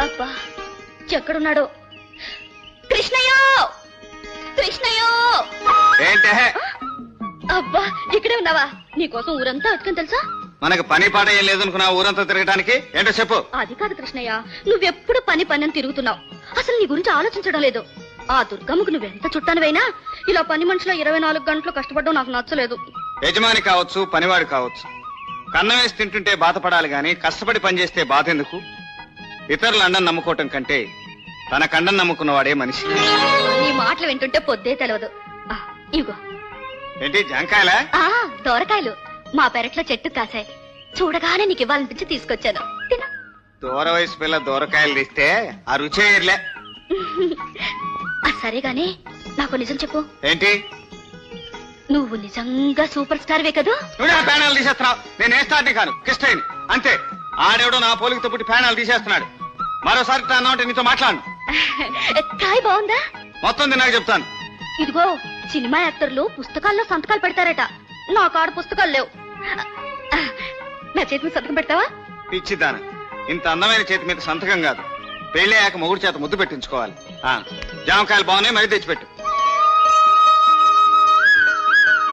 అబ్బా ఎక్కడున్నాడో? కృష్ణయ్యో కృష్ణయ్యో! ఏంటే? అబ్బా ఇక్కడే ఉన్నావా? నీకోసం ఊరంతా వెతుకుని తెలుసా? మనకు పని పాట ఏం లేదనుకున్నా ఊరంతా తిరగటానికి. ఏంటో చెప్పు. అది కాదు కృష్ణయ్య, నువ్వెప్పుడు పని అని తిరుగుతున్నావు. అసలు నీ గురించి ఆలోచించడం లేదు. ఆ దుర్గమ్మకు నువ్వెంత చుట్టానివైనా ఇలా పని మనిషిలో 24 గంటలు కష్టపడడం నాకు నచ్చలేదు. యజమాని కావచ్చు, పనివాడు కావచ్చు, కన్నం వేసి తింటుంటే బాధపడాలి గాని కష్టపడి పనిచేస్తే బాధ ఎందుకు? ఇతరుల అండం నమ్ముకోవటం కంటే తన కండం నమ్ముకున్నవాడే మనిషి. నీ మాటలు వింటుంటే పొద్దే తెలవదు. ఇగో. ఏంటి జాంకాయలా? దోరకాయలు మా పెరట్లో చెట్టు కాసాయి. చూడగానే నీకు ఇవ్వాలనిపించి తీసుకొచ్చాను. తిన. దూర వయసు పిల్ల దూరకాయలు తీస్తే ఆ రుచే ఇర్లే. సరే గాని నాకు నిజం చెప్పు. ఏంటి? నువ్వు నిజంగా సూపర్ స్టార్ వే కదూ? నువ్వు పేనాలు తీసేస్తున్నావు. నేను ఏ స్టార్ని కాను, కృష్ణయ్యని అంతే. ఆడేవడో నా పోలికతో పుట్టి పేనాలు తీసేస్తున్నాడు. మరోసారి అన్నావంటే నీతో మాట్లాడను. కాయ బాగుందా? మొత్తం తిన్నాక చెప్తాను. ఇదిగో, సినిమా యాక్టర్లు పుస్తకాల్లో సంతకాలు పెడతారట. నా కాడ పుస్తకాలు లేవు. నా చేతి మీద సంతకం పెడతావా? పిచ్చిదాన, ఇంత అందమైన చేతి మీద సంతకం కాదు, పెళ్లి అయ్యాక మొగుడు చేత ముద్దు పెట్టించుకోవాలి. జామకాయలు బాగున్నాయి, మరి తెచ్చిపెట్టు.